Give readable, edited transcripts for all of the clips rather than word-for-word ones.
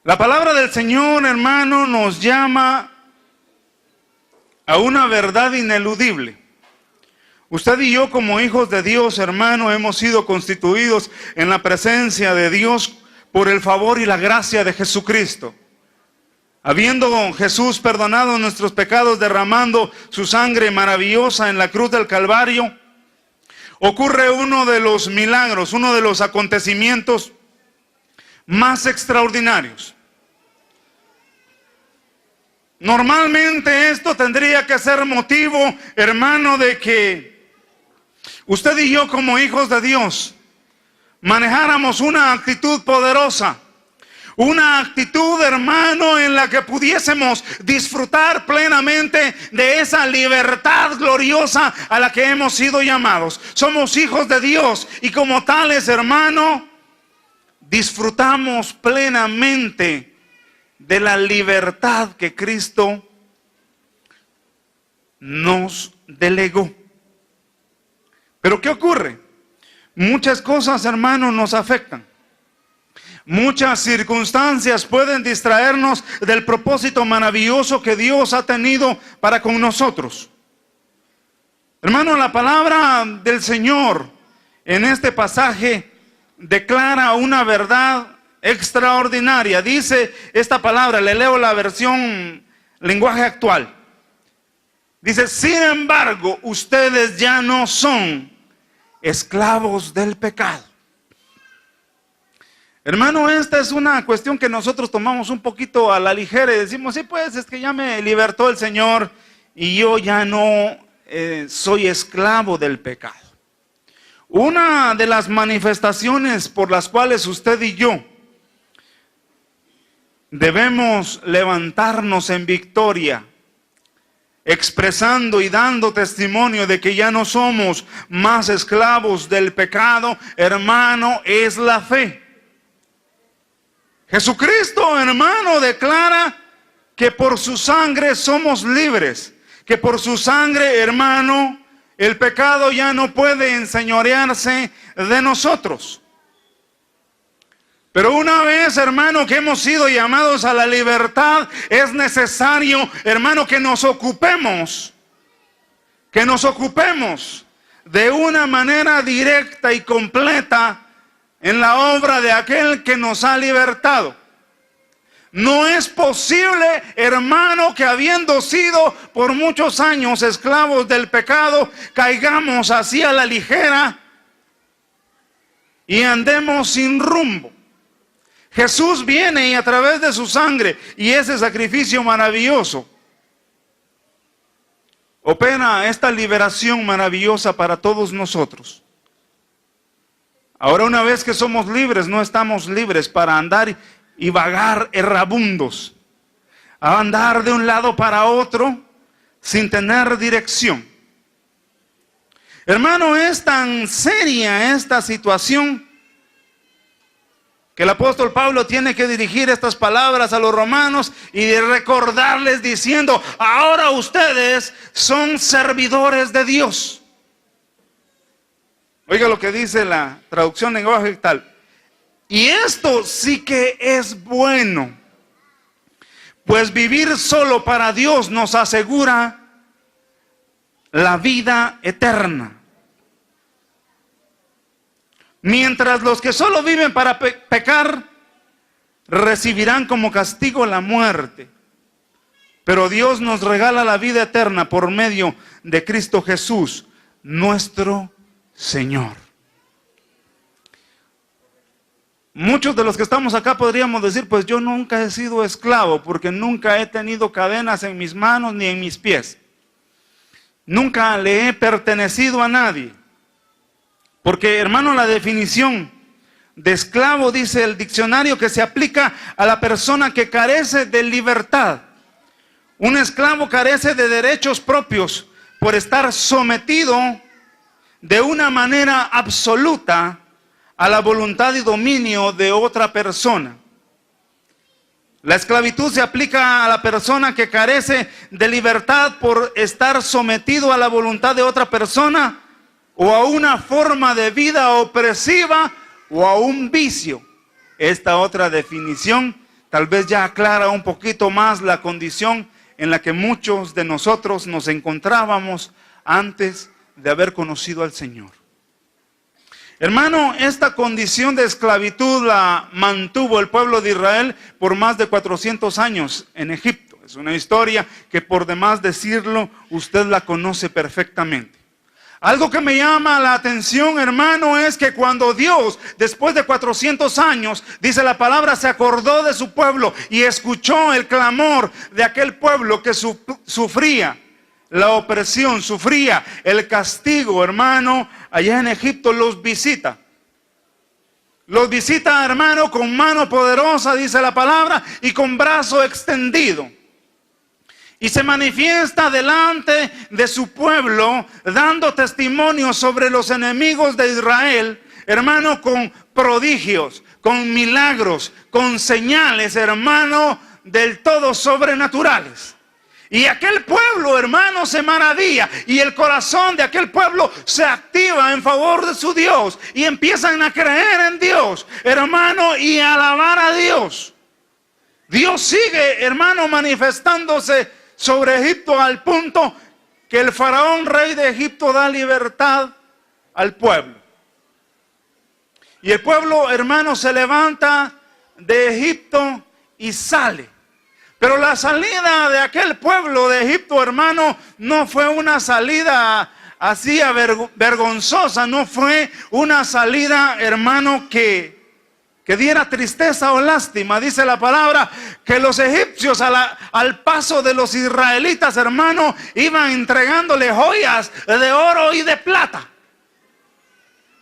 La palabra del Señor, hermano, nos llama a una verdad ineludible. Usted y yo, como hijos de Dios, hermano, hemos sido constituidos en la presencia de Dios por el favor y la gracia de Jesucristo. Habiendo Jesús perdonado nuestros pecados, derramando su sangre maravillosa en la cruz del Calvario, ocurre uno de los milagros, uno de los acontecimientos más extraordinarios. Normalmente esto tendría que ser motivo, hermano, de que usted y yo, como hijos de Dios, manejáramos una actitud poderosa. Una actitud, hermano, en la que pudiésemos disfrutar plenamente de esa libertad gloriosa a la que hemos sido llamados. Somos hijos de Dios y como tales, hermano, disfrutamos plenamente de la libertad que Cristo nos delegó. Pero ¿qué ocurre? Muchas cosas, hermano, nos afectan. Muchas circunstancias pueden distraernos del propósito maravilloso que Dios ha tenido para con nosotros. Hermano, la palabra del Señor en este pasaje declara una verdad extraordinaria. Dice esta palabra, le leo la versión lenguaje actual. Dice, sin embargo, ustedes ya no son esclavos del pecado. Hermano, esta es una cuestión que nosotros tomamos un poquito a la ligera y decimos, sí, pues es que ya me libertó el Señor y yo ya no soy esclavo del pecado. Una de las manifestaciones por las cuales usted y yo debemos levantarnos en victoria, expresando y dando testimonio de que ya no somos más esclavos del pecado, hermano, es la fe. Jesucristo, hermano, declara que por su sangre somos libres, que por su sangre, hermano, el pecado ya no puede enseñorearse de nosotros. Pero una vez, hermano, que hemos sido llamados a la libertad, es necesario, hermano, que nos ocupemos de una manera directa y completa en la obra de aquel que nos ha libertado. No es posible, hermano, que habiendo sido por muchos años esclavos del pecado, caigamos así a la ligera y andemos sin rumbo. Jesús viene y a través de su sangre y ese sacrificio maravilloso opera esta liberación maravillosa para todos nosotros. Ahora, una vez que somos libres, no estamos libres para andar y vagar errabundos, a andar de un lado para otro sin tener dirección. Hermano, es tan seria esta situación que el apóstol Pablo tiene que dirigir estas palabras a los romanos y recordarles diciendo, ahora ustedes son servidores de Dios. Oiga lo que dice la traducción lenguaje actual. Y esto sí que es bueno, pues vivir solo para Dios nos asegura la vida eterna. Mientras los que solo viven para pecar recibirán como castigo la muerte. Pero Dios nos regala la vida eterna por medio de Cristo Jesús, nuestro Señor. Muchos de los que estamos acá podríamos decir, pues yo nunca he sido esclavo porque nunca he tenido cadenas en mis manos ni en mis pies. Nunca le he pertenecido a nadie. Porque, hermano, la definición de esclavo, dice el diccionario, que se aplica a la persona que carece de libertad. Un esclavo carece de derechos propios por estar sometido de una manera absoluta a la voluntad y dominio de otra persona. La esclavitud se aplica a la persona que carece de libertad por estar sometido a la voluntad de otra persona o a una forma de vida opresiva o a un vicio. Esta otra definición tal vez ya aclara un poquito más la condición en la que muchos de nosotros nos encontrábamos antes de haber conocido al Señor. Hermano, esta condición de esclavitud la mantuvo el pueblo de Israel por más de 400 años en Egipto. Es una historia que por demás decirlo, usted la conoce perfectamente. Algo que me llama la atención, hermano, es que cuando Dios, después de 400 años, dice la palabra, se acordó de su pueblo y escuchó el clamor de aquel pueblo que sufría la opresión, sufría el castigo, hermano, allá en Egipto los visita. Los visita, hermano, con mano poderosa, dice la palabra, y con brazo extendido. Y se manifiesta delante de su pueblo, dando testimonio sobre los enemigos de Israel, hermano, con prodigios, con milagros, con señales, hermano, del todo sobrenaturales. Y aquel pueblo, hermano, se maravilla y el corazón de aquel pueblo se activa en favor de su Dios y empiezan a creer en Dios, hermano, y a alabar a Dios. Dios sigue, hermano, manifestándose sobre Egipto al punto que el faraón rey de Egipto da libertad al pueblo. Y el pueblo, hermano, se levanta de Egipto y sale. Pero la salida de aquel pueblo de Egipto, hermano, no fue una salida así vergonzosa, no fue una salida, hermano, que diera tristeza o lástima. Dice la palabra que los egipcios al paso de los israelitas, hermano, iban entregándole joyas de oro y de plata.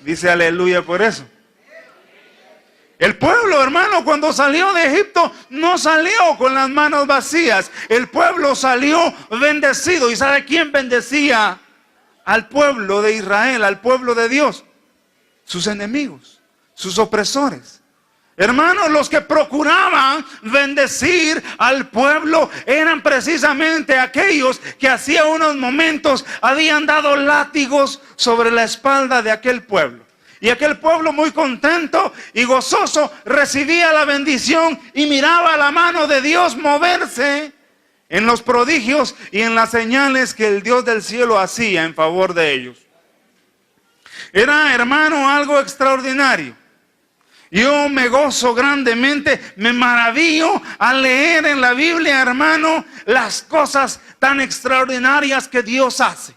Dice aleluya por eso. El pueblo, hermano, cuando salió de Egipto, no salió con las manos vacías. El pueblo salió bendecido. ¿Y sabe quién bendecía al pueblo de Israel, al pueblo de Dios? Sus enemigos, sus opresores. Hermanos, los que procuraban bendecir al pueblo eran precisamente aquellos que hacía unos momentos habían dado látigos sobre la espalda de aquel pueblo. Y aquel pueblo muy contento y gozoso recibía la bendición y miraba la mano de Dios moverse en los prodigios y en las señales que el Dios del cielo hacía en favor de ellos. Era, hermano, algo extraordinario. Yo me gozo grandemente, me maravillo al leer en la Biblia, hermano, las cosas tan extraordinarias que Dios hace.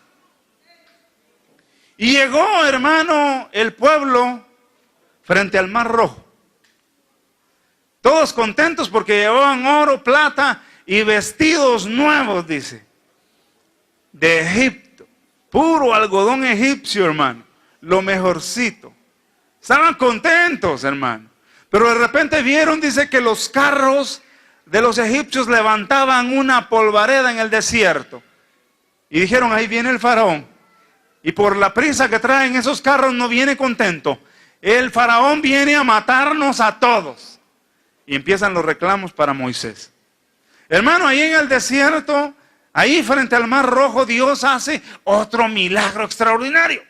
Y llegó, hermano, el pueblo frente al Mar Rojo. Todos contentos porque llevaban oro, plata y vestidos nuevos, dice, de Egipto. Puro algodón egipcio, hermano, lo mejorcito. Estaban contentos, hermano. Pero de repente vieron, dice, que los carros de los egipcios levantaban una polvareda en el desierto. Y dijeron, ahí viene el faraón. Y por la prisa que traen esos carros no viene contento. El faraón viene a matarnos a todos. Y empiezan los reclamos para Moisés. Hermano, ahí en el desierto, ahí frente al Mar Rojo, Dios hace otro milagro extraordinario.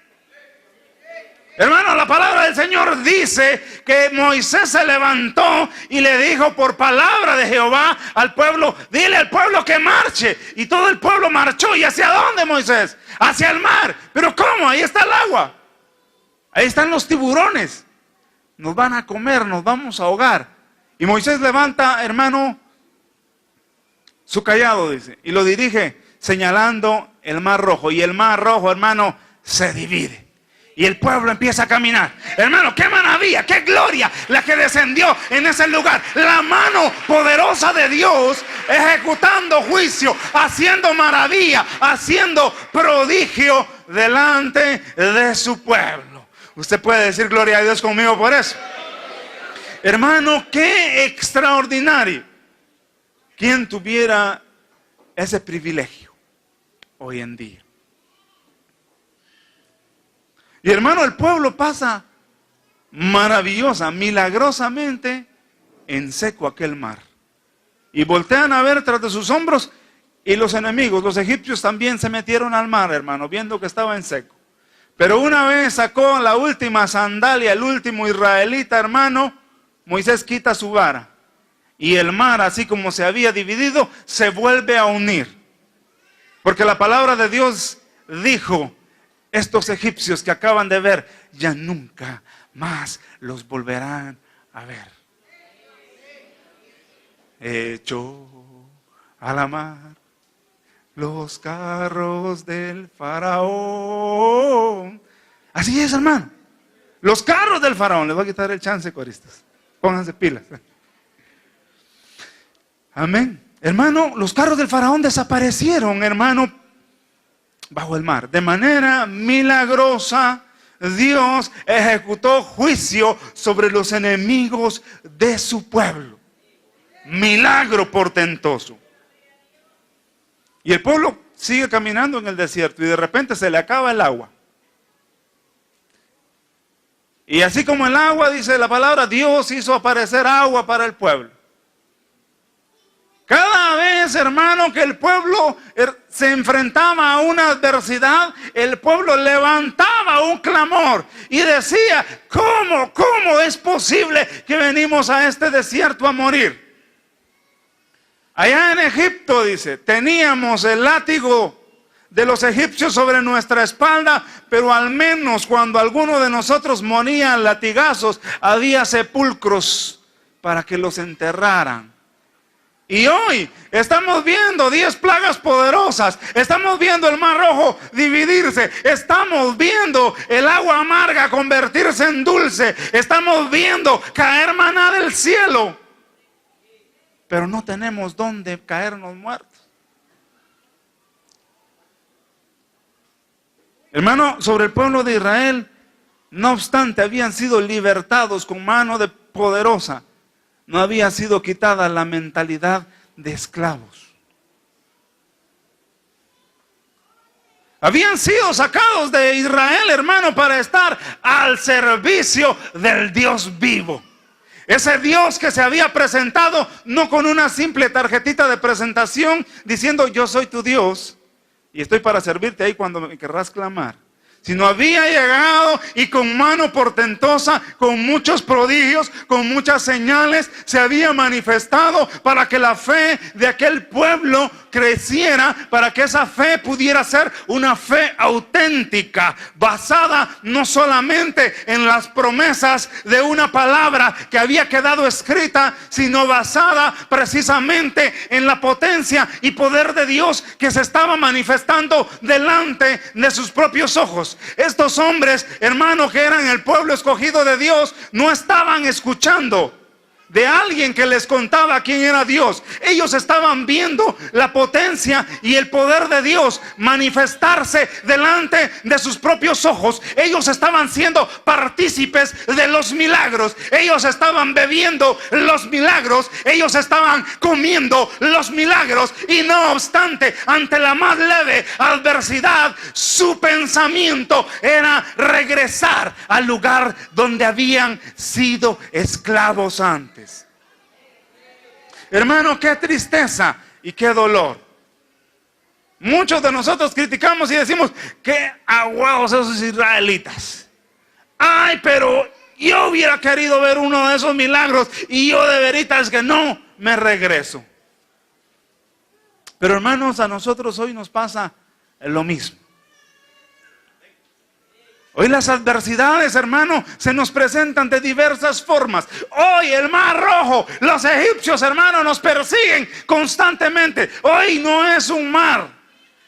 Hermano, la palabra del Señor dice que Moisés se levantó y le dijo por palabra de Jehová al pueblo, dile al pueblo que marche. Y todo el pueblo marchó. ¿Y hacia dónde, Moisés? Hacia el mar. ¿Pero cómo? Ahí está el agua. Ahí están los tiburones. Nos van a comer, nos vamos a ahogar. Y Moisés levanta, hermano, su cayado, dice, y lo dirige señalando el Mar Rojo. Y el Mar Rojo, hermano, se divide. Y el pueblo empieza a caminar. Hermano, qué maravilla, qué gloria la que descendió en ese lugar. La mano poderosa de Dios ejecutando juicio, haciendo maravilla, haciendo prodigio delante de su pueblo. Usted puede decir gloria a Dios conmigo por eso. Hermano, qué extraordinario. ¿Quién tuviera ese privilegio hoy en día? Y hermano, el pueblo pasa maravillosa, milagrosamente en seco aquel mar. Y voltean a ver tras de sus hombros y los enemigos, los egipcios también se metieron al mar, hermano, viendo que estaba en seco. Pero una vez sacó la última sandalia, el último israelita, hermano, Moisés quita su vara y el mar, así como se había dividido, se vuelve a unir. Porque la palabra de Dios dijo, estos egipcios que acaban de ver, ya nunca más los volverán a ver. Echó a la mar los carros del faraón. Así es, hermano. Los carros del faraón. Les voy a quitar el chance, coristas. Pónganse pilas. Amén. Hermano, los carros del faraón desaparecieron, hermano, bajo el mar. De manera milagrosa, Dios ejecutó juicio sobre los enemigos de su pueblo. Milagro portentoso. Y el pueblo sigue caminando en el desierto y de repente se le acaba el agua. Y así como el agua, dice la palabra, Dios hizo aparecer agua para el pueblo. Cada vez, hermano, que el pueblo se enfrentaba a una adversidad, el pueblo levantaba un clamor y decía, ¿cómo es posible que venimos a este desierto a morir? Allá en Egipto, dice, teníamos el látigo de los egipcios sobre nuestra espalda, pero al menos cuando alguno de nosotros moría a latigazos, había sepulcros para que los enterraran. Y hoy estamos viendo 10 plagas poderosas, estamos viendo el mar rojo dividirse, estamos viendo el agua amarga convertirse en dulce, estamos viendo caer maná del cielo, pero no tenemos dónde caernos muertos. Hermano, sobre el pueblo de Israel, no obstante, habían sido libertados con mano poderosa. No había sido quitada la mentalidad de esclavos. Habían sido sacados de Israel, hermano, para estar al servicio del Dios vivo. Ese Dios que se había presentado no con una simple tarjetita de presentación diciendo yo soy tu Dios y estoy para servirte ahí cuando me querrás clamar, sino había llegado y con mano portentosa, con muchos prodigios, con muchas señales, se había manifestado para que la fe de aquel pueblo creciera, para que esa fe pudiera ser una fe auténtica, basada no solamente en las promesas de una palabra que había quedado escrita, sino basada precisamente en la potencia y poder de Dios que se estaba manifestando delante de sus propios ojos. Estos hombres, hermanos, que eran el pueblo escogido de Dios, no estaban escuchando de alguien que les contaba quién era Dios. Ellos estaban viendo la potencia y el poder de Dios manifestarse delante de sus propios ojos. Ellos estaban siendo partícipes de los milagros. Ellos estaban bebiendo los milagros. Ellos estaban comiendo los milagros. Y no obstante, ante la más leve adversidad, su pensamiento era regresar al lugar donde habían sido esclavos antes. Hermano, qué tristeza y qué dolor. Muchos de nosotros criticamos y decimos, qué aguados esos israelitas. Ay, pero yo hubiera querido ver uno de esos milagros y yo de veritas que no me regreso. Pero hermanos, a nosotros hoy nos pasa lo mismo. Hoy las adversidades, hermano, se nos presentan de diversas formas. Hoy el mar rojo, los egipcios, hermano, nos persiguen constantemente. Hoy no es un mar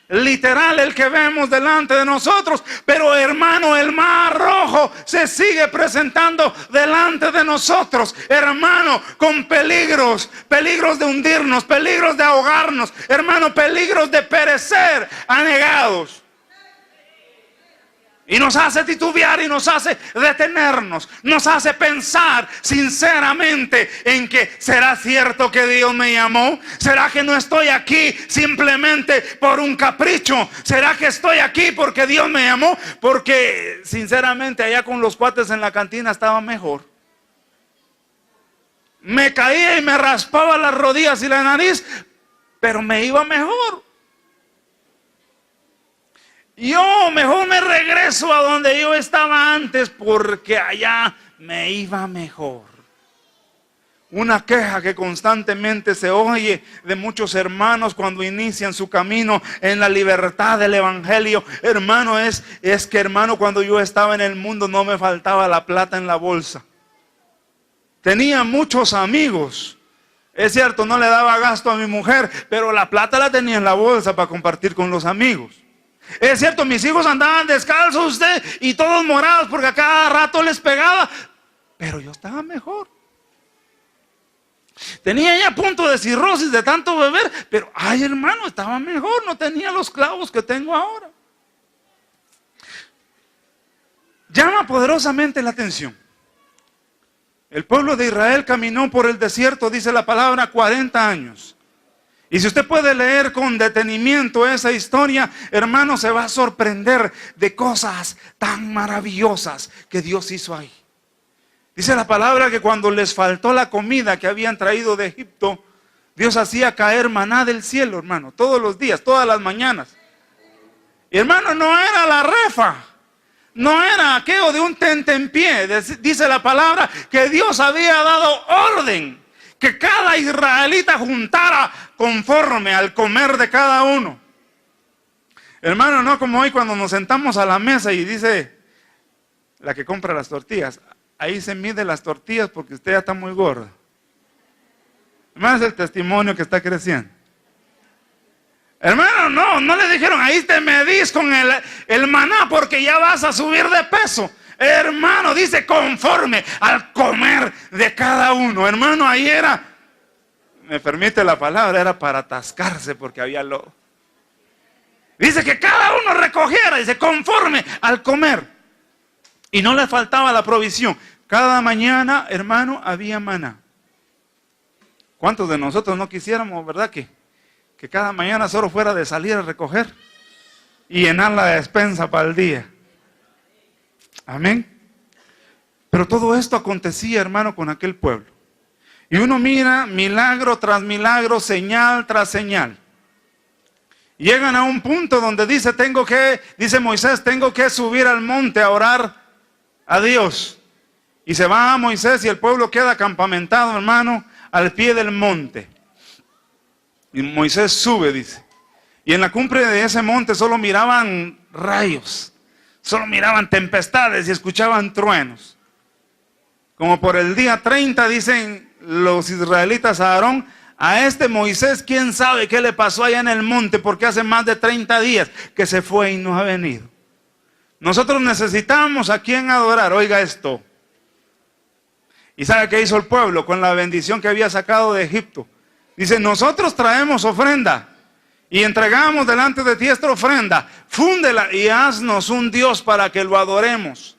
literal el que vemos delante de nosotros, pero hermano, el mar rojo se sigue presentando delante de nosotros, hermano, con peligros de hundirnos, peligros de ahogarnos, hermano, peligros de perecer anegados. Y nos hace titubear y nos hace detenernos, nos hace pensar sinceramente en que ¿será cierto que Dios me llamó? ¿Será que no estoy aquí simplemente por un capricho? ¿Será que estoy aquí porque Dios me llamó? Porque sinceramente allá con los cuates en la cantina estaba mejor. Me caía y me raspaba las rodillas y la nariz, pero me iba mejor. Yo mejor me regreso a donde yo estaba antes porque allá me iba mejor. Una queja que constantemente se oye de muchos hermanos cuando inician su camino en la libertad del evangelio. Hermano, es que hermano, cuando yo estaba en el mundo no me faltaba la plata en la bolsa. Tenía muchos amigos. Es cierto, no le daba gasto a mi mujer, pero la plata la tenía en la bolsa para compartir con los amigos. Es cierto, mis hijos andaban descalzos usted y todos morados porque a cada rato les pegaba, pero yo estaba mejor. Tenía ya punto de cirrosis de tanto beber, pero ay hermano, estaba mejor, no tenía los clavos que tengo ahora. Llama poderosamente la atención. El pueblo de Israel caminó por el desierto, dice la palabra, 40 años. Y si usted puede leer con detenimiento esa historia, hermano, se va a sorprender de cosas tan maravillosas que Dios hizo ahí. Dice la palabra que cuando les faltó la comida que habían traído de Egipto, Dios hacía caer maná del cielo, hermano, todos los días, todas las mañanas. Y hermano, no era la refa, no era aquello de un tentempié. Dice la palabra que Dios había dado orden que cada israelita juntara conforme al comer de cada uno. Hermano, no como hoy cuando nos sentamos a la mesa y dice la que compra las tortillas, ahí se mide las tortillas porque usted ya está muy gordo. Hermano, es el testimonio que está creciendo. Hermano, no le dijeron, ahí te medís con el maná porque ya vas a subir de peso. Hermano, dice conforme al comer de cada uno. Hermano, ahí era, me permite la palabra, era para atascarse porque había lodo. Dice que cada uno recogiera, dice conforme al comer. Y no le faltaba la provisión. Cada mañana, hermano, había maná. ¿Cuántos de nosotros no quisiéramos, verdad, que cada mañana solo fuera de salir a recoger y llenar la despensa para el día? Amén. Pero todo esto acontecía, hermano, con aquel pueblo. Y uno mira milagro tras milagro, señal tras señal. Llegan a un punto donde dice Moisés, tengo que subir al monte a orar a Dios. Y se va a Moisés y el pueblo queda acampamentado, hermano, al pie del monte. Y Moisés sube, dice. Y en la cumbre de ese monte solo miraban rayos, solo miraban tempestades y escuchaban truenos. Como por el día 30 dicen los israelitas a Aarón, a este Moisés, quién sabe qué le pasó allá en el monte, porque hace más de 30 días que se fue y no ha venido. Nosotros necesitamos a quien adorar, oiga esto. ¿Y sabe qué hizo el pueblo con la bendición que había sacado de Egipto? Dice, nosotros traemos ofrenda y entregamos delante de ti esta ofrenda, fúndela y haznos un Dios para que lo adoremos.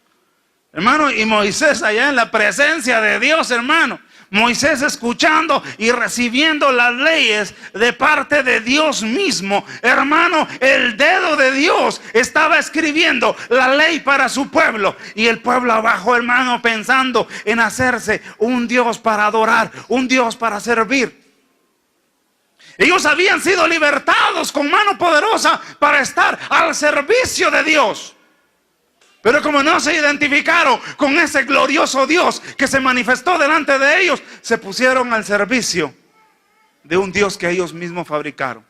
Hermano, y Moisés allá en la presencia de Dios, hermano, Moisés escuchando y recibiendo las leyes de parte de Dios mismo. Hermano, el dedo de Dios estaba escribiendo la ley para su pueblo. Y el pueblo abajo, hermano, pensando en hacerse un Dios para adorar, un Dios para servir. Ellos habían sido libertados con mano poderosa para estar al servicio de Dios. Pero como no se identificaron con ese glorioso Dios que se manifestó delante de ellos, se pusieron al servicio de un Dios que ellos mismos fabricaron.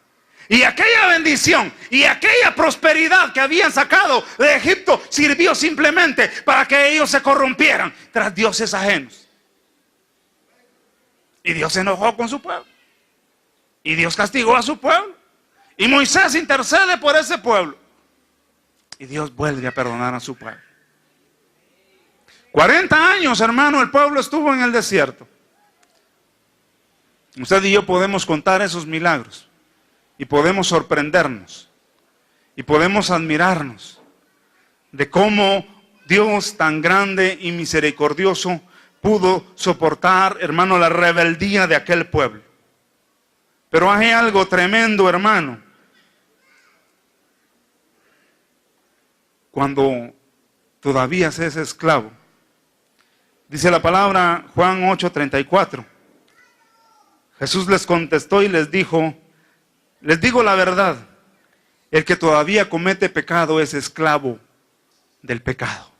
Y aquella bendición y aquella prosperidad que habían sacado de Egipto sirvió simplemente para que ellos se corrompieran tras dioses ajenos. Y Dios se enojó con su pueblo. Y Dios castigó a su pueblo. Y Moisés intercede por ese pueblo. Y Dios vuelve a perdonar a su pueblo. 40 años, hermano, el pueblo estuvo en el desierto. Usted y yo podemos contar esos milagros. Y podemos sorprendernos. Y podemos admirarnos de cómo Dios tan grande y misericordioso pudo soportar, hermano, la rebeldía de aquel pueblo. Pero hay algo tremendo, hermano. Cuando todavía se es esclavo. Dice la palabra Juan 8:34. Jesús les contestó y les dijo, les digo la verdad, el que todavía comete pecado es esclavo del pecado.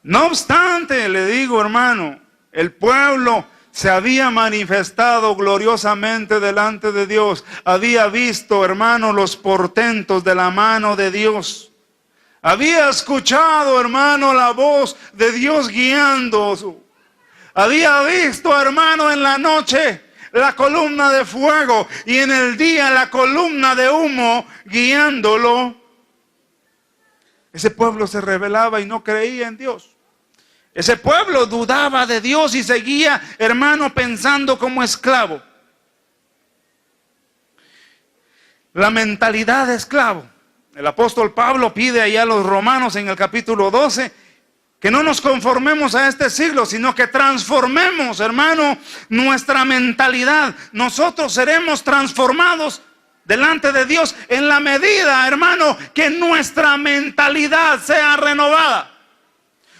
No obstante, le digo, hermano, El pueblo se había manifestado gloriosamente delante de Dios. Había visto, hermano, los portentos de la mano de Dios. Había escuchado, hermano, la voz de Dios guiando. Había visto, hermano, en la noche la columna de fuego y en el día la columna de humo guiándolo. Ese pueblo se rebelaba y no creía en Dios. Ese pueblo dudaba de Dios y seguía, hermano, pensando como esclavo. La mentalidad de esclavo. El apóstol Pablo pide allá a los romanos en el capítulo 12 que no nos conformemos a este siglo, sino que transformemos, hermano, nuestra mentalidad. Nosotros seremos transformados delante de Dios en la medida, hermano, que nuestra mentalidad sea renovada.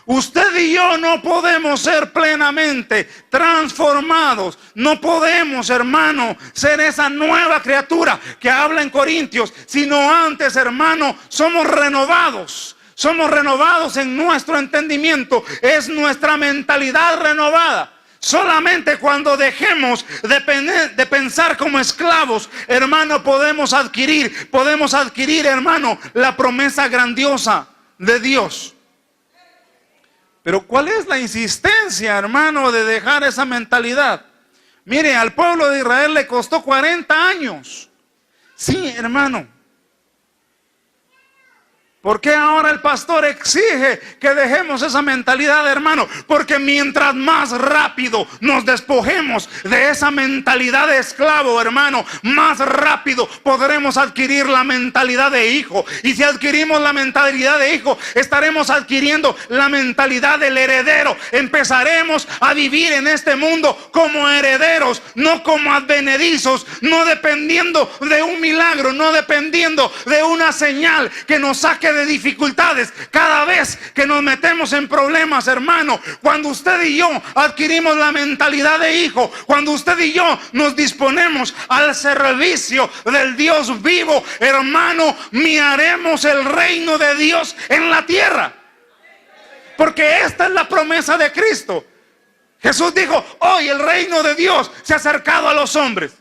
Usted y yo no podemos ser plenamente transformados. No podemos, hermano, ser esa nueva criatura que habla en Corintios, sino antes, hermano, somos renovados. Somos renovados en nuestro entendimiento. Es nuestra mentalidad renovada. Solamente cuando dejemos de pensar como esclavos, hermano, podemos adquirir, hermano, la promesa grandiosa de Dios. Pero ¿cuál es la insistencia, hermano, de dejar esa mentalidad? Mire, al pueblo de Israel le costó 40 años. Sí, hermano. ¿Por qué ahora el pastor exige que dejemos esa mentalidad, hermano? Porque mientras más rápido nos despojemos de esa mentalidad de esclavo, hermano, más rápido podremos adquirir la mentalidad de hijo. Y si adquirimos la mentalidad de hijo, estaremos adquiriendo la mentalidad del heredero. Empezaremos a vivir en este mundo como herederos, no como advenedizos, no dependiendo de un milagro, no dependiendo de una señal que nos saque de dificultades cada vez que nos metemos en problemas, hermano. Cuando usted y yo adquirimos la mentalidad de hijo, cuando usted y yo nos disponemos al servicio del Dios vivo, hermano, miraremos el reino de Dios en la tierra, porque esta es la promesa de Cristo. Jesús dijo: hoy el reino de Dios se ha acercado a los hombres.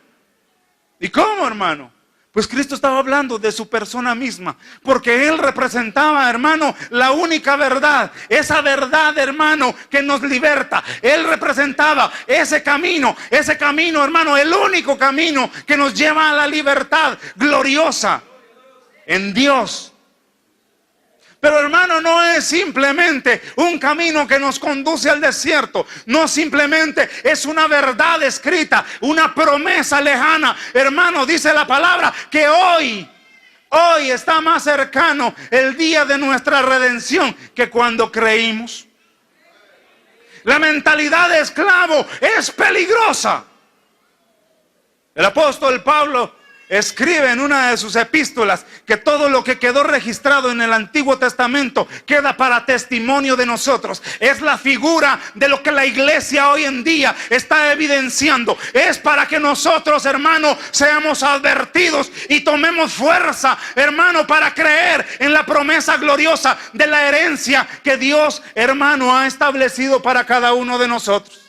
¿Y cómo, hermano? Pues Cristo estaba hablando de su persona misma, porque Él representaba, hermano, la única verdad, esa verdad, hermano, que nos liberta. Él representaba ese camino, hermano, el único camino que nos lleva a la libertad gloriosa en Dios. Pero, hermano, no es simplemente un camino que nos conduce al desierto. No simplemente es una verdad escrita, una promesa lejana. Hermano, dice la palabra que hoy está más cercano el día de nuestra redención que cuando creímos. La mentalidad de esclavo es peligrosa. El apóstol Pablo escribe en una de sus epístolas que todo lo que quedó registrado en el Antiguo Testamento queda para testimonio de nosotros. Es la figura de lo que la iglesia hoy en día está evidenciando. Es para que nosotros, hermano, seamos advertidos y tomemos fuerza, hermano, para creer en la promesa gloriosa de la herencia que Dios, hermano, ha establecido para cada uno de nosotros.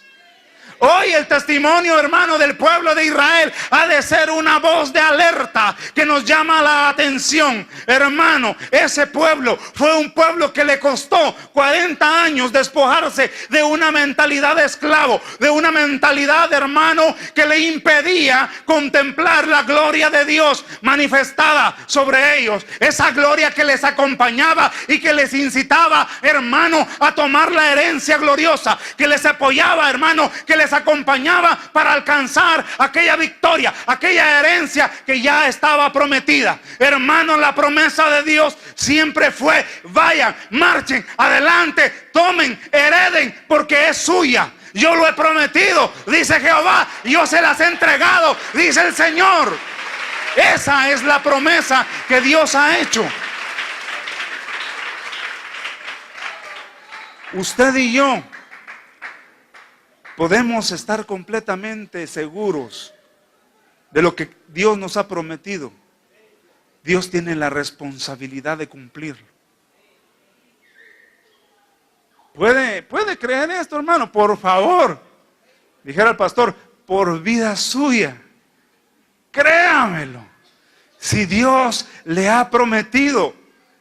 Hoy el testimonio, hermano, del pueblo de Israel ha de ser una voz de alerta que nos llama la atención. Hermano, ese pueblo fue un pueblo que le costó 40 años despojarse de una mentalidad de esclavo, de una mentalidad, hermano, que le impedía contemplar la gloria de Dios manifestada sobre ellos. Esa gloria que les acompañaba y que les incitaba, hermano, a tomar la herencia gloriosa, que les apoyaba, hermano, que les acompañaba para alcanzar aquella victoria, aquella herencia que ya estaba prometida. Hermano, la promesa de Dios siempre fue: vayan, marchen, adelante, tomen, hereden, porque es suya. Yo lo he prometido, dice Jehová, yo se las he entregado, dice el Señor. Esa es la promesa que Dios ha hecho. Usted y yo podemos estar completamente seguros de lo que Dios nos ha prometido. Dios tiene la responsabilidad de cumplirlo. ¿Puede creer esto, hermano? Por favor. Dijera el pastor, por vida suya. Créamelo. Si Dios le ha prometido,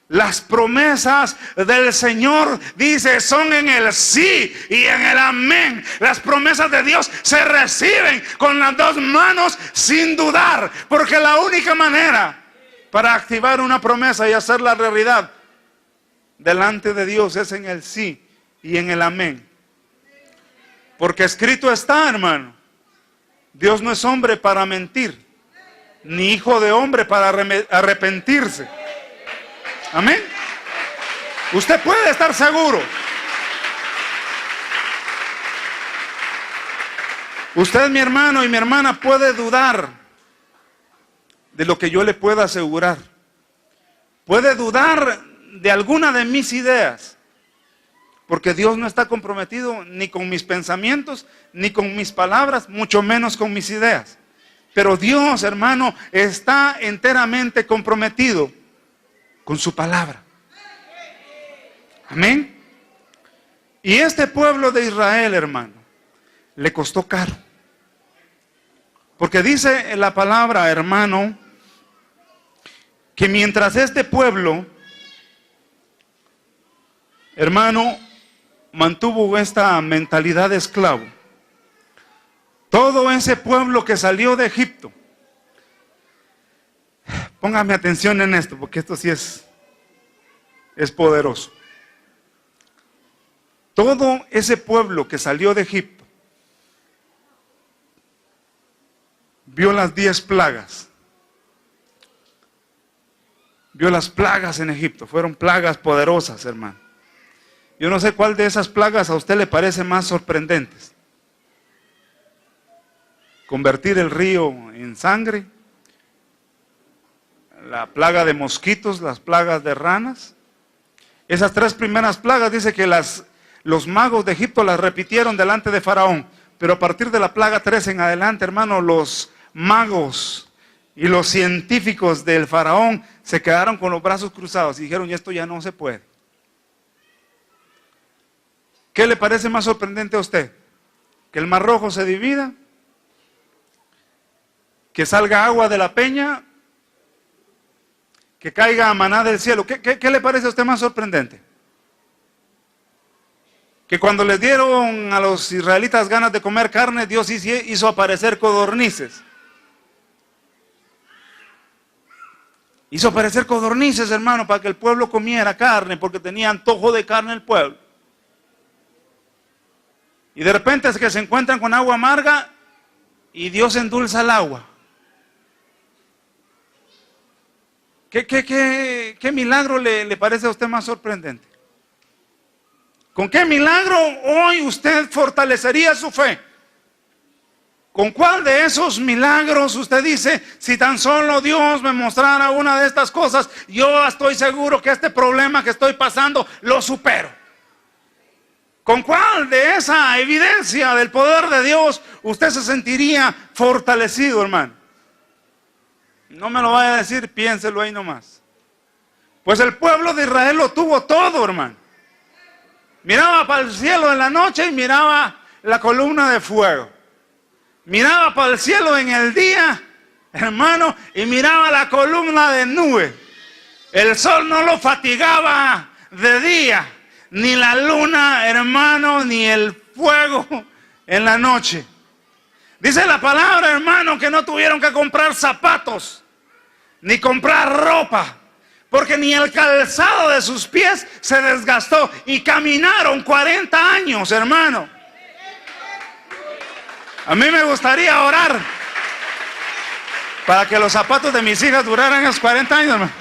las promesas del Señor, dice, son en el sí y en el amén. Las promesas de Dios se reciben con las dos manos sin dudar, porque la única manera para activar una promesa y hacerla realidad delante de Dios es en el sí y en el amén. Porque escrito está, hermano, Dios no es hombre para mentir, ni hijo de hombre para arrepentirse. Amén. Usted puede estar seguro. Usted, mi hermano y mi hermana, puede dudar de lo que yo le pueda asegurar. Puede dudar de alguna de mis ideas, porque Dios no está comprometido ni con mis pensamientos, ni con mis palabras, mucho menos con mis ideas. Pero Dios, hermano, está enteramente comprometido con su palabra. Amén. Y este pueblo de Israel, hermano, le costó caro. Porque dice en la palabra, hermano, que mientras este pueblo, hermano, mantuvo esta mentalidad de esclavo, todo ese pueblo que salió de Egipto, póngame atención en esto, porque esto sí es poderoso. Todo ese pueblo que salió de Egipto vio las 10 plagas. Vio las plagas en Egipto. Fueron plagas poderosas, hermano. Yo no sé cuál de esas plagas a usted le parece más sorprendentes. Convertir el río en sangre, la plaga de mosquitos, las plagas de ranas. Esas 3 primeras plagas dice que los magos de Egipto las repitieron delante de Faraón. Pero a partir de la plaga 3 en adelante, hermano, los magos y los científicos del Faraón se quedaron con los brazos cruzados y dijeron, y esto ya no se puede. ¿Qué le parece más sorprendente a usted? ¿Que el Mar Rojo se divida? ¿Que salga agua de la peña? ¿Que caiga maná del cielo? ¿Qué le parece a usted más sorprendente? Que cuando les dieron a los israelitas ganas de comer carne, Dios hizo aparecer codornices. Hizo aparecer codornices, hermano, para que el pueblo comiera carne, porque tenía antojo de carne el pueblo. Y de repente es que se encuentran con agua amarga y Dios endulza el agua. ¿Qué milagro le parece a usted más sorprendente? ¿Con qué milagro hoy usted fortalecería su fe? ¿Con cuál de esos milagros usted dice, si tan solo Dios me mostrara una de estas cosas, yo estoy seguro que este problema que estoy pasando lo supero? ¿Con cuál de esa evidencia del poder de Dios usted se sentiría fortalecido, hermano? No me lo vaya a decir, piénselo ahí nomás. Pues el pueblo de Israel lo tuvo todo, hermano. Miraba para el cielo en la noche y miraba la columna de fuego. Miraba para el cielo en el día, hermano, y miraba la columna de nube. El sol no lo fatigaba de día, ni la luna, hermano, ni el fuego en la noche. Dice la palabra, hermano, que no tuvieron que comprar zapatos, ni comprar ropa, porque ni el calzado de sus pies se desgastó. Y caminaron 40 años, hermano. A mí me gustaría orar para que los zapatos de mis hijas duraran esos 40 años, hermano.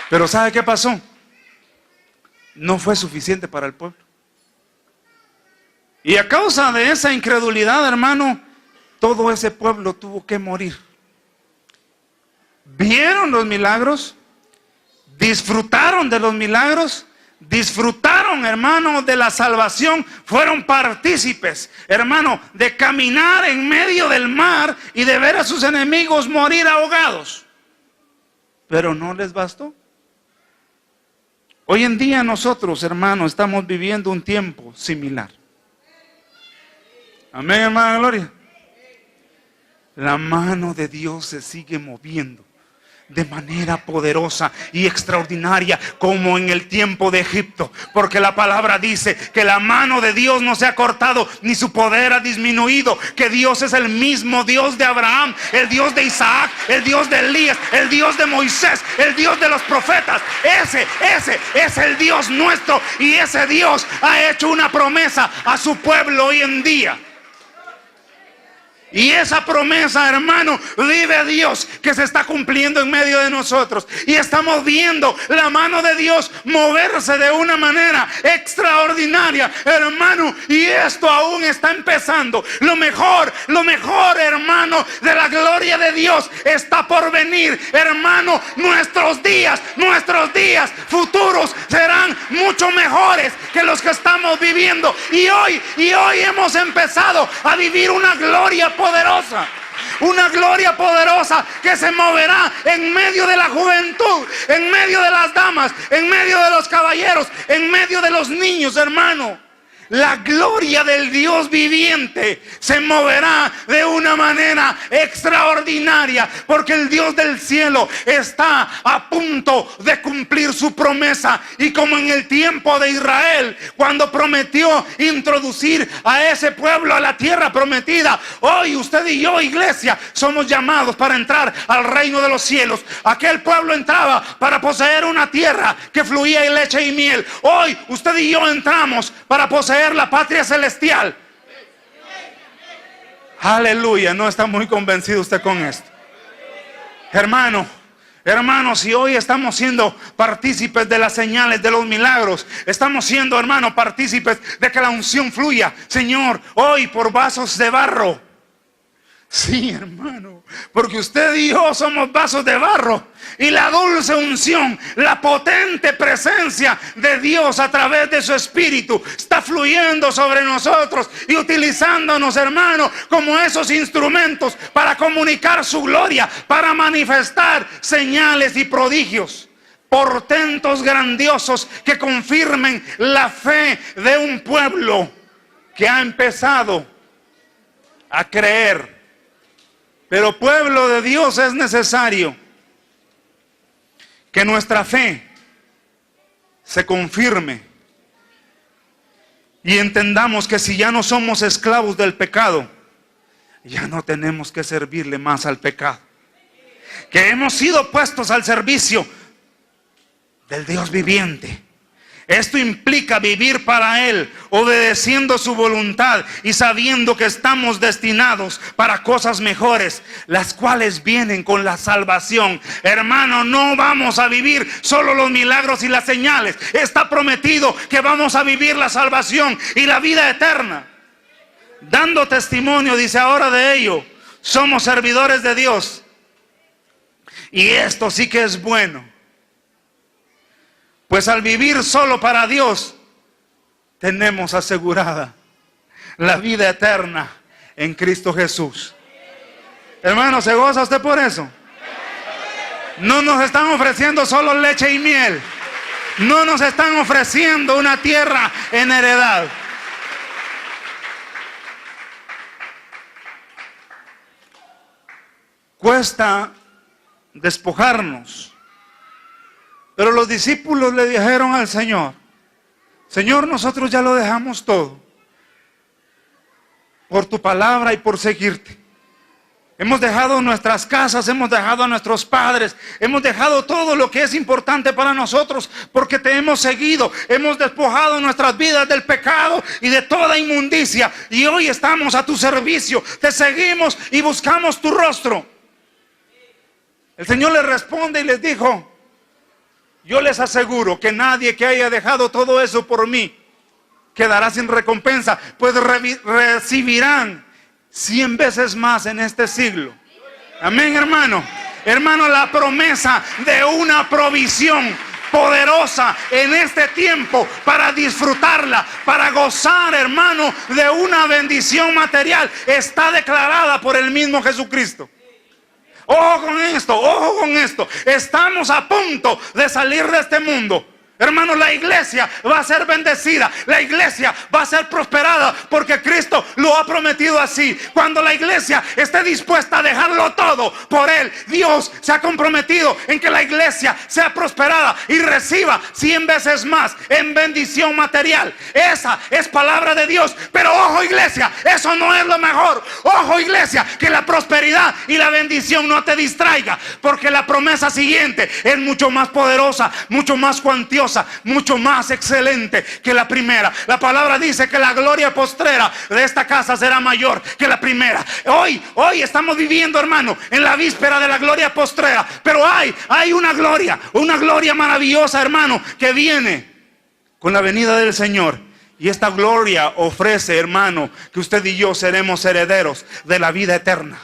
Pero ¿sabe qué pasó? No fue suficiente para el pueblo. Y a causa de esa incredulidad, hermano, todo ese pueblo tuvo que morir. Vieron los milagros, disfrutaron de los milagros, disfrutaron, hermano, de la salvación, fueron partícipes, hermano, de caminar en medio del mar y de ver a sus enemigos morir ahogados. Pero no les bastó. Hoy en día nosotros, hermanos, estamos viviendo un tiempo similar. Amén, hermana Gloria. La mano de Dios se sigue moviendo de manera poderosa y extraordinaria, como en el tiempo de Egipto, porque la palabra dice que la mano de Dios no se ha cortado ni su poder ha disminuido, que Dios es el mismo Dios de Abraham, el Dios de Isaac, el Dios de Elías, el Dios de Moisés, el Dios de los profetas. Ese es el Dios nuestro, y ese Dios ha hecho una promesa a su pueblo hoy en día. Y esa promesa, hermano, vive Dios, que se está cumpliendo en medio de nosotros. Y estamos viendo la mano de Dios moverse de una manera extraordinaria, hermano. Y esto aún está empezando. Lo mejor, hermano, de la gloria de Dios está por venir, hermano. Nuestros días futuros serán mucho mejores que los que estamos viviendo. Y hoy hemos empezado a vivir una gloria poderosa. Una gloria poderosa que se moverá en medio de la juventud, en medio de las damas, en medio de los caballeros, en medio de los niños, hermano. La gloria del Dios viviente se moverá de una manera extraordinaria, porque el Dios del cielo está a punto de cumplir su promesa. Y como en el tiempo de Israel, cuando prometió introducir a ese pueblo a la tierra prometida, hoy usted y yo, iglesia, somos llamados para entrar al reino de los cielos. Aquel pueblo entraba para poseer una tierra que fluía en leche y miel. Hoy usted y yo entramos para poseer la patria celestial. Aleluya. No está muy convencido usted con esto, hermano. Si hoy estamos siendo partícipes de las señales, de los milagros, estamos siendo, hermano, partícipes de que la unción fluya, Señor, hoy por vasos de barro. Sí, hermano, porque usted y yo somos vasos de barro, y la dulce unción, la potente presencia de Dios a través de su Espíritu está fluyendo sobre nosotros y utilizándonos, hermano, como esos instrumentos para comunicar su gloria, para manifestar señales y prodigios, portentos grandiosos que confirmen la fe de un pueblo que ha empezado a creer. Pero pueblo de Dios, es necesario que nuestra fe se confirme y entendamos que si ya no somos esclavos del pecado, ya no tenemos que servirle más al pecado, que hemos sido puestos al servicio del Dios viviente. Esto implica vivir para Él, obedeciendo su voluntad y sabiendo que estamos destinados para cosas mejores, las cuales vienen con la salvación. Hermano, no vamos a vivir solo los milagros y las señales. Está prometido que vamos a vivir la salvación y la vida eterna. Dando testimonio, dice ahora de ello, somos servidores de Dios. Y esto sí que es bueno. Pues al vivir solo para Dios, tenemos asegurada la vida eterna en Cristo Jesús. Hermano, ¿se goza usted por eso? No nos están ofreciendo solo leche y miel. No nos están ofreciendo una tierra en heredad. Cuesta despojarnos. Pero los discípulos le dijeron al Señor: Señor, nosotros ya lo dejamos todo por tu palabra y por seguirte. Hemos dejado nuestras casas, hemos dejado a nuestros padres, hemos dejado todo lo que es importante para nosotros porque te hemos seguido. Hemos despojado nuestras vidas del pecado y de toda inmundicia, y hoy estamos a tu servicio, te seguimos y buscamos tu rostro. El Señor les responde y les dijo: yo les aseguro que nadie que haya dejado todo eso por mí quedará sin recompensa, pues recibirán 100 veces más en este siglo. Amén, hermano. Hermano, la promesa de una provisión poderosa en este tiempo para disfrutarla, para gozar, hermano, de una bendición material, está declarada por el mismo Jesucristo. Ojo con esto, ojo con esto. Estamos a punto de salir de este mundo, Hermano, la iglesia va a ser bendecida, la iglesia va a ser prosperada, porque Cristo lo ha prometido así. Cuando la iglesia esté dispuesta a dejarlo todo por Él, Dios se ha comprometido en que la iglesia sea prosperada y reciba 100 veces más en bendición material. Esa es palabra de Dios. Pero ojo, iglesia, eso no es lo mejor. Ojo, iglesia, que la prosperidad y la bendición no te distraiga, porque la promesa siguiente es mucho más poderosa, mucho más cuantiosa, mucho más excelente que la primera. La palabra dice que la gloria postrera de esta casa será mayor que la primera. Hoy estamos viviendo, hermano, en la víspera de la gloria postrera, pero hay una gloria maravillosa, hermano, que viene con la venida del Señor. Y esta gloria ofrece, hermano, que usted y yo seremos herederos de la vida eterna.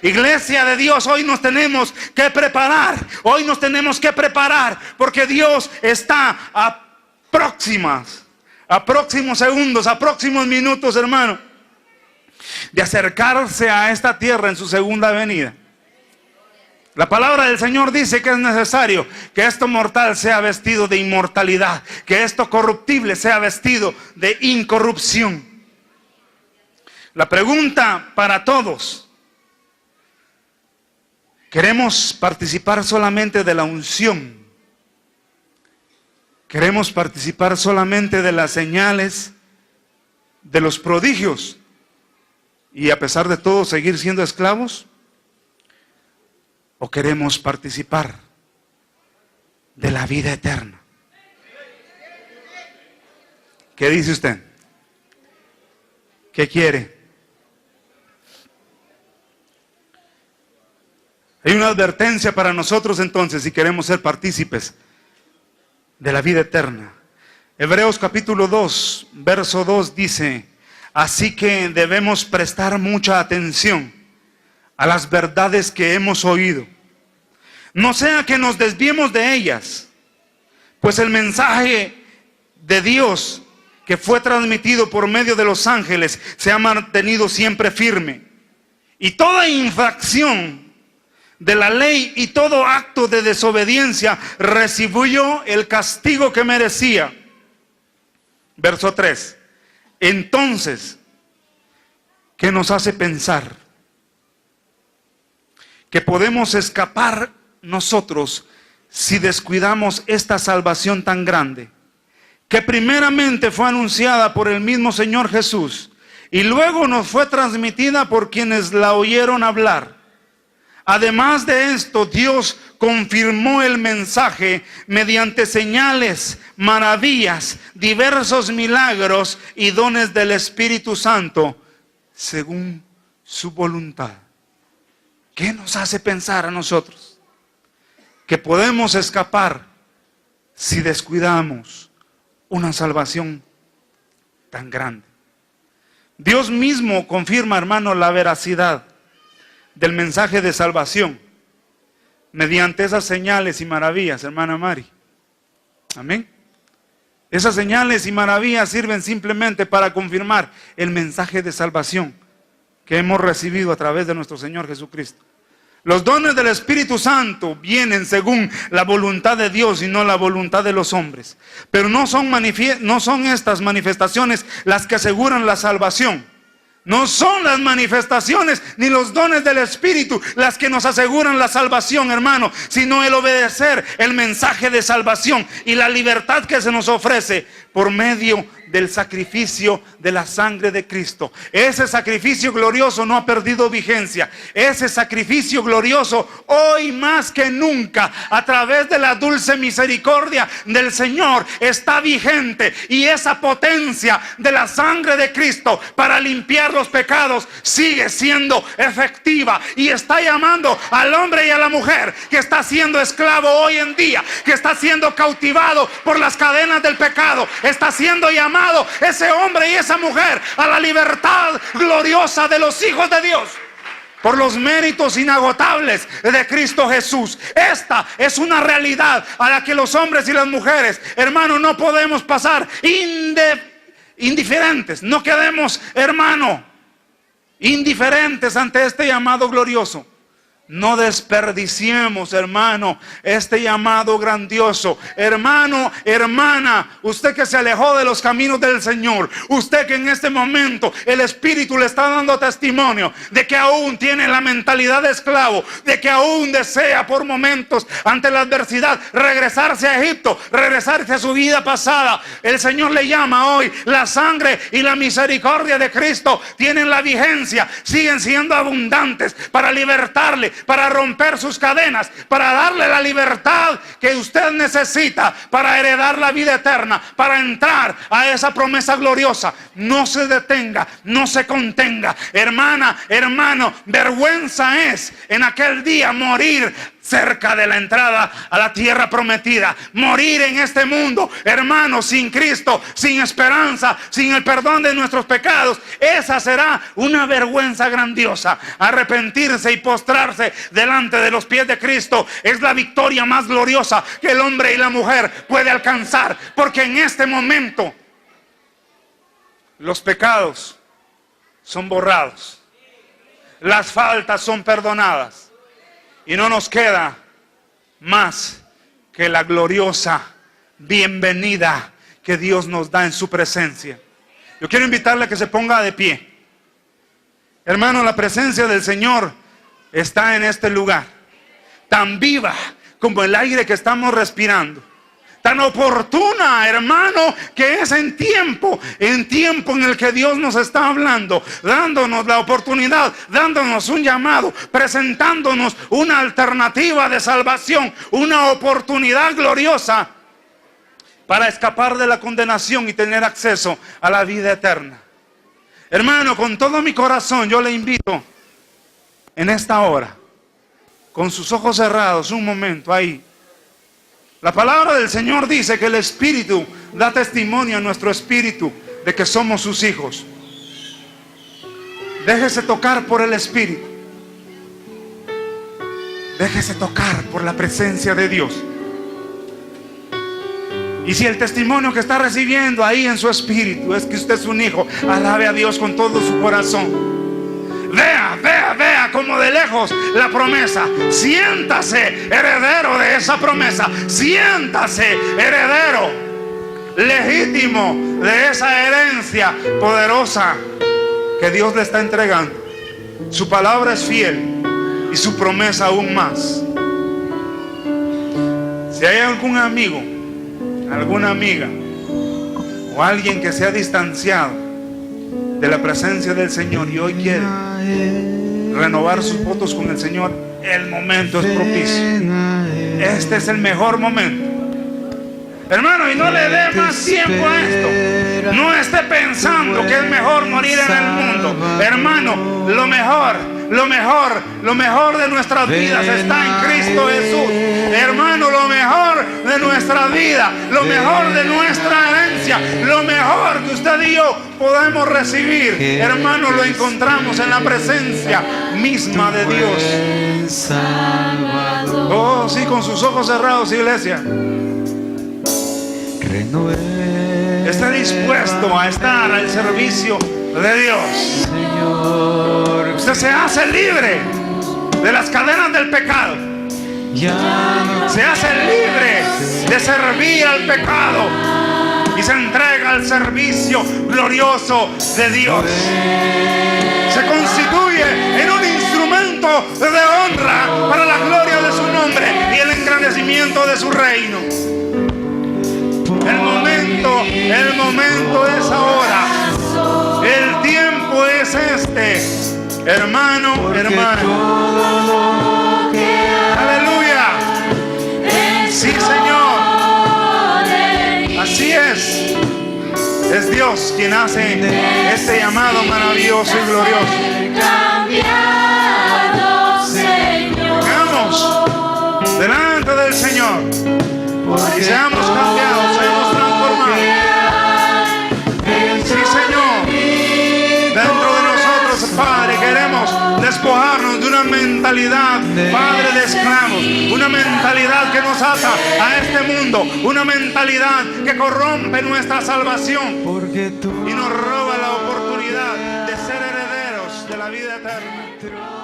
Iglesia de Dios, hoy nos tenemos que preparar. Hoy nos tenemos que preparar, porque Dios está a próximos segundos, a próximos minutos, hermano, de acercarse a esta tierra en su segunda venida. La palabra del Señor dice que es necesario que esto mortal sea vestido de inmortalidad, que esto corruptible sea vestido de incorrupción. La pregunta para todos: ¿queremos participar solamente de la unción? ¿Queremos participar solamente de las señales, de los prodigios, y a pesar de todo seguir siendo esclavos? ¿O queremos participar de la vida eterna? ¿Qué dice usted? ¿Qué quiere? Hay una advertencia para nosotros entonces si queremos ser partícipes de la vida eterna. Hebreos capítulo 2, verso 2 dice: así que debemos prestar mucha atención a las verdades que hemos oído, no sea que nos desviemos de ellas, pues el mensaje de Dios que fue transmitido por medio de los ángeles se ha mantenido siempre firme, y toda infracción de la ley y todo acto de desobediencia recibió el castigo que merecía. Verso 3. Entonces, ¿qué nos hace pensar que podemos escapar nosotros si descuidamos esta salvación tan grande, que primeramente fue anunciada por el mismo Señor Jesús y luego nos fue transmitida por quienes la oyeron hablar? Además de esto, Dios confirmó el mensaje mediante señales, maravillas, diversos milagros y dones del Espíritu Santo, según su voluntad. ¿Qué nos hace pensar a nosotros que podemos escapar si descuidamos una salvación tan grande? Dios mismo confirma, hermano, la veracidad del mensaje de salvación mediante esas señales y maravillas, hermana Mari. Amén. Esas señales y maravillas sirven simplemente para confirmar el mensaje de salvación que hemos recibido a través de nuestro Señor Jesucristo. Los dones del Espíritu Santo vienen según la voluntad de Dios y no la voluntad de los hombres. Pero no son estas manifestaciones las que aseguran la salvación. No son las manifestaciones ni los dones del Espíritu las que nos aseguran la salvación, hermano, sino el obedecer el mensaje de salvación y la libertad que se nos ofrece por medio del sacrificio de la sangre de Cristo. Ese sacrificio glorioso no ha perdido vigencia. Ese sacrificio glorioso hoy más que nunca, a través de la dulce misericordia del Señor, está vigente. Y esa potencia de la sangre de Cristo para limpiar los pecados sigue siendo efectiva y está llamando al hombre y a la mujer que está siendo esclavo hoy en día, que está siendo cautivado por las cadenas del pecado. Está siendo llamado ese hombre y esa mujer a la libertad gloriosa de los hijos de Dios por los méritos inagotables de Cristo Jesús. Esta es una realidad a la que los hombres y las mujeres, hermano, no podemos pasar indiferentes. No quedemos, hermano, indiferentes ante este llamado glorioso. No desperdiciemos, hermano, este llamado grandioso. Hermano, hermana, usted que se alejó de los caminos del Señor, usted que en este momento el Espíritu le está dando testimonio de que aún tiene la mentalidad de esclavo, de que aún desea por momentos ante la adversidad regresarse a Egipto, regresarse a su vida pasada. El Señor le llama hoy. La sangre y la misericordia de Cristo tienen la vigencia, siguen siendo abundantes para libertarle, para romper sus cadenas, para darle la libertad que usted necesita para heredar la vida eterna, para entrar a esa promesa gloriosa. No se detenga, no se contenga. Hermana, hermano, vergüenza es en aquel día morir cerca de la entrada a la tierra prometida. Morir en este mundo, hermanos, sin Cristo, sin esperanza, sin el perdón de nuestros pecados. Esa será una vergüenza grandiosa. Arrepentirse y postrarse delante de los pies de Cristo es la victoria más gloriosa que el hombre y la mujer puede alcanzar, porque en este momento los pecados son borrados, las faltas son perdonadas. Y no nos queda más que la gloriosa bienvenida que Dios nos da en su presencia. Yo quiero invitarle a que se ponga de pie. Hermano, la presencia del Señor está en este lugar, tan viva como el aire que estamos respirando, tan oportuna, hermano, que es en tiempo en el que Dios nos está hablando, dándonos la oportunidad, dándonos un llamado, presentándonos una alternativa de salvación, una oportunidad gloriosa para escapar de la condenación y tener acceso a la vida eterna. Hermano, con todo mi corazón yo le invito en esta hora, con sus ojos cerrados, un momento ahí. La palabra del Señor dice que el Espíritu da testimonio a nuestro espíritu de que somos sus hijos. Déjese tocar por el Espíritu. Déjese tocar por la presencia de Dios. Y si el testimonio que está recibiendo ahí en su espíritu es que usted es un hijo, alabe a Dios con todo su corazón. Vea como de lejos la promesa. Siéntase heredero de esa promesa. Siéntase heredero legítimo de esa herencia poderosa que Dios le está entregando. Su palabra es fiel y su promesa aún más. Si hay algún amigo, alguna amiga o alguien que se ha distanciado de la presencia del Señor y hoy quiere renovar sus votos con el Señor, el momento es propicio. Este es el mejor momento, hermano, y no le dé más tiempo a esto. No esté pensando que es mejor morir en el mundo. Hermano, lo mejor de nuestras vidas está en Cristo Jesús. Hermano, lo mejor de nuestra vida, lo mejor de nuestra herencia, lo mejor que usted y yo podemos recibir, hermano, lo encontramos en la presencia misma de Dios. Oh, sí, con sus ojos cerrados, iglesia. Está dispuesto a estar al servicio de Dios. Usted se hace libre de las cadenas del pecado. Se hace libre de servir al pecado y se entrega al servicio glorioso de Dios. Se constituye en un instrumento de honra para la gloria de su nombre y el engrandecimiento de su reino. El momento es ahora. El tiempo es este. Hermano, hermana. Aleluya. Sí, Señor. Así es. Es Dios quien hace este llamado maravilloso y glorioso. Vengamos delante del Señor y seamos cambiados, seamos transformados. Sí, Señor. Dentro de nosotros, Padre, queremos despojarnos de una mentalidad, Padre, de esclavos, una mentalidad que nos ata a este mundo, una mentalidad que corrompe nuestra salvación y nos roba la oportunidad de ser herederos de la vida eterna.